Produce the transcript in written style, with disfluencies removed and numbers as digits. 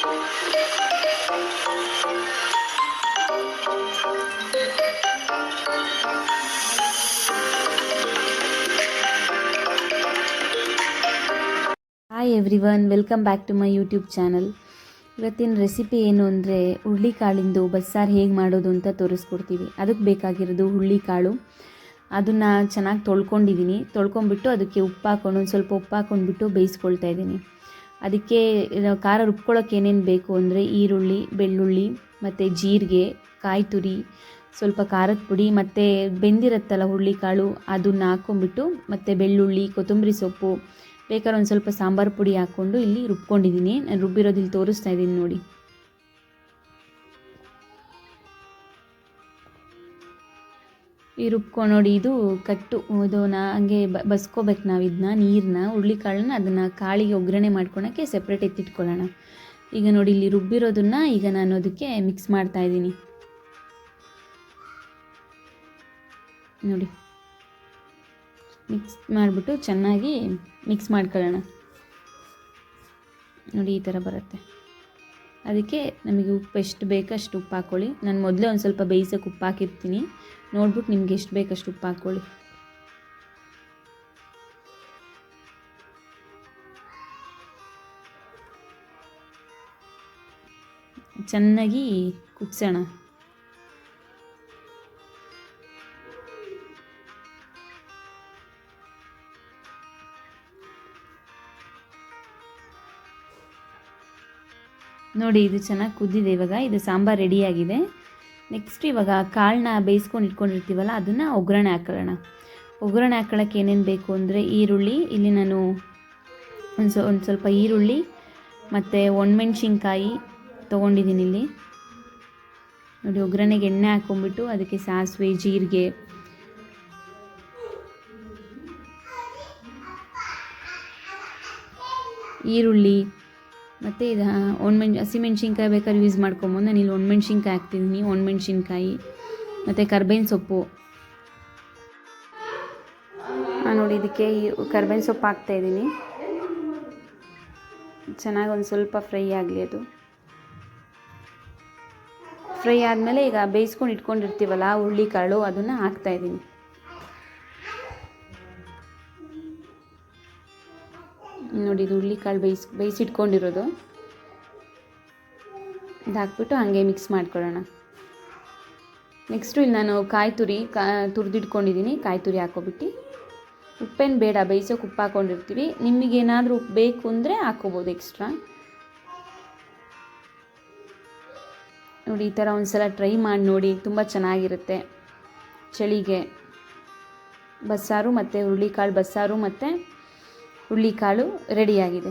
Hi everyone, welcome back to my YouTube channel. ಇವತ್ತಿನ recipe ಏನು ಅಂದರೆ ಹುರುಳಿಕಾಳಿಂದು ಬಸ್ಸಾರು ಹೇಗೆ ಮಾಡೋದು ಅಂತ ತೋರಿಸ್ಕೊಡ್ತೀವಿ. ಅದಕ್ಕೆ ಬೇಕಾಗಿರೋದು ಹುರುಳಿಕಾಳು. ಅದನ್ನು ಚೆನ್ನಾಗಿ ತೊಳ್ಕೊಂಬಿಟ್ಟು ಅದಕ್ಕೆ ಉಪ್ಪು ಹಾಕ್ಕೊಂಡು ಒಂದು ಸ್ವಲ್ಪ ಉಪ್ಪು ಹಾಕ್ಕೊಂಡ್ಬಿಟ್ಟು ಬೇಯಿಸ್ಕೊಳ್ತಾ ಇದ್ದೀನಿ. ಅದಕ್ಕೆ ಖಾರ ರುಬ್ಕೊಳ್ಳೋಕೆ ಏನೇನು ಬೇಕು ಅಂದರೆ ಈರುಳ್ಳಿ, ಬೆಳ್ಳುಳ್ಳಿ ಮತ್ತು ಜೀರಿಗೆ, ಕಾಯಿ ತುರಿ, ಸ್ವಲ್ಪ ಖಾರದ ಪುಡಿ ಮತ್ತು ಬೆಂದಿರುತ್ತಲ್ಲ ಹುರುಳಿಕಾಳು ಅದನ್ನು ಹಾಕ್ಕೊಂಬಿಟ್ಟು ಮತ್ತು ಬೆಳ್ಳುಳ್ಳಿ, ಕೊತ್ತಂಬರಿ ಸೊಪ್ಪು, ಬೇಕಾದ್ರೆ ಒಂದು ಸ್ವಲ್ಪ ಸಾಂಬಾರು ಪುಡಿ ಹಾಕ್ಕೊಂಡು ಇಲ್ಲಿ ರುಬ್ಕೊಂಡಿದ್ದೀನಿ. ನಾನು ರುಬ್ಬಿರೋದು ಇಲ್ಲಿ ತೋರಿಸ್ತಾ ಇದ್ದೀನಿ ನೋಡಿ. ಈ ರುಬ್ಕೊಂಡು ನೋಡಿ, ಇದು ಕಟ್ಟು ಇದು ಹಂಗೆ ಬಸ್ಕೋಬೇಕು ನಾವು ಇದನ್ನ, ನೀರನ್ನ, ಹುರುಳಿಕಾಳನ್ನ ಅದನ್ನು ಕಾಳಿಗೆ ಒಗ್ಗರಣೆ ಮಾಡ್ಕೊಳಕ್ಕೆ ಸೆಪ್ರೇಟ್ ಎತ್ತಿಟ್ಕೊಳ್ಳೋಣ. ಈಗ ನೋಡಿ, ಇಲ್ಲಿ ರುಬ್ಬಿರೋದನ್ನು ಈಗ ನಾನು ಅದಕ್ಕೆ ಮಿಕ್ಸ್ ಮಾಡ್ತಾಯಿದ್ದೀನಿ ನೋಡಿ. ಮಿಕ್ಸ್ ಮಾಡಿಬಿಟ್ಟು ಚೆನ್ನಾಗಿ ಮಿಕ್ಸ್ ಮಾಡ್ಕೊಳ್ಳೋಣ. ನೋಡಿ ಈ ಥರ ಬರುತ್ತೆ. ಅದಕ್ಕೆ ನಮಗೆ ಉಪ್ಪು ಎಷ್ಟು ಬೇಕೋ ಅಷ್ಟು ಉಪ್ಪು ಹಾಕ್ಕೊಳ್ಳಿ. ನಾನು ಮೊದಲೇ ಒಂದು ಸ್ವಲ್ಪ ಬೇಯಿಸೋಕೆ ಉಪ್ಪು ಹಾಕಿರ್ತೀನಿ. ನೋಡ್ಬಿಟ್ಟು ನಿಮ್ಗೆ ಎಷ್ಟು ಬೇಕಷ್ಟು ಉಪ್ಪು ಹಾಕ್ಕೊಳ್ಳಿ. ಚೆನ್ನಾಗಿ ಕುದಿಸೋಣ. ನೋಡಿ, ಇದು ಚೆನ್ನಾಗಿ ಕುದ್ದಿದೆ. ಇವಾಗ ಇದು ಸಾಂಬಾರು ರೆಡಿಯಾಗಿದೆ. ನೆಕ್ಸ್ಟ್ ಇವಾಗ ಕಾಳನ್ನ ಬೇಯಿಸ್ಕೊಂಡು ಇಟ್ಕೊಂಡಿರ್ತೀವಲ್ಲ ಅದನ್ನು ಒಗ್ಗರಣೆ ಹಾಕೊಳ್ಳೋಣ. ಒಗ್ಗರಣೆ ಹಾಕೊಳ್ಳೋಕ್ಕೆ ಏನೇನು ಬೇಕು ಅಂದರೆ ಈರುಳ್ಳಿ, ಇಲ್ಲಿ ನಾನು ಒಂದು ಸ್ವಲ್ಪ ಈರುಳ್ಳಿ ಮತ್ತು ಒಣಮೆಣ್ಸಿನ್ಕಾಯಿ ತೊಗೊಂಡಿದ್ದೀನಿ ಇಲ್ಲಿ ನೋಡಿ. ಒಗ್ಗರಣೆಗೆ ಎಣ್ಣೆ ಹಾಕ್ಕೊಂಬಿಟ್ಟು ಅದಕ್ಕೆ ಸಾಸಿವೆ, ಜೀರಿಗೆ, ಈರುಳ್ಳಿ ಮತ್ತು ಇದು ಹಸಿಮೆಣ್ಸಿನ್ಕಾಯಿ ಬೇಕಾದ್ರೆ ಯೂಸ್ ಮಾಡ್ಕೊಬೋದು. ನಾನು ಇಲ್ಲಿ ಒಣಮೆಣ್ಸಿನ್ಕಾಯಿ ಹಾಕ್ತಿದ್ದೀನಿ. ಒಣಮೆಣ್ಸಿನ್ಕಾಯಿ ಮತ್ತು ಕರ್ಬೇವಿನ ಸೊಪ್ಪು ನೋಡಿ. ಇದಕ್ಕೆ ಕರ್ಬೇವಿನ ಸೊಪ್ಪು ಹಾಕ್ತಾಯಿದ್ದೀನಿ. ಚೆನ್ನಾಗಿ ಒಂದು ಸ್ವಲ್ಪ ಫ್ರೈ ಆಗಲಿ. ಅದು ಫ್ರೈ ಆದಮೇಲೆ ಈಗ ಬೇಯಿಸ್ಕೊಂಡು ಇಟ್ಕೊಂಡಿರ್ತೀವಲ್ಲ ಹುರುಳಿಕಾಳು ಅದನ್ನು ಹಾಕ್ತಾಯಿದ್ದೀನಿ. ನೋಡಿ, ಇದು ಹುರುಳಿಕಾಳು ಬೇಯಿಸಿಟ್ಕೊಂಡಿರೋದು. ಇದು ಹಾಕ್ಬಿಟ್ಟು ಹಾಗೆ ಮಿಕ್ಸ್ ಮಾಡ್ಕೊಳ್ಳೋಣ. ನೆಕ್ಸ್ಟು ಇಲ್ಲಿ ನಾನು ಕಾಯಿ ತುರಿ ತುರಿದಿಟ್ಕೊಂಡಿದ್ದೀನಿ. ಕಾಯಿ ತುರಿ ಹಾಕ್ಕೊಬಿಟ್ಟು, ಉಪ್ಪೇನು ಬೇಡ, ಬೇಯಿಸೋಕೆ ಉಪ್ಪು ಹಾಕ್ಕೊಂಡಿರ್ತೀವಿ. ನಿಮಗೇನಾದರೂ ಉಪ್ಪು ಬೇಕು ಅಂದರೆ ಹಾಕ್ಕೋಬೋದು ಎಕ್ಸ್ಟ್ರಾ. ನೋಡಿ, ಈ ಥರ ಒಂದು ಸಲ ಟ್ರೈ ಮಾಡಿ ನೋಡಿ, ತುಂಬ ಚೆನ್ನಾಗಿರುತ್ತೆ. ಚಳಿಗೆ ಬಸ್ಸಾರು ಮತ್ತು ಹುರುಳಿಕಾಳು ಬಸ್ಸಾರು ಮತ್ತು ಹುರುಳಿಕಾಳು ರೆಡಿಯಾಗಿದೆ.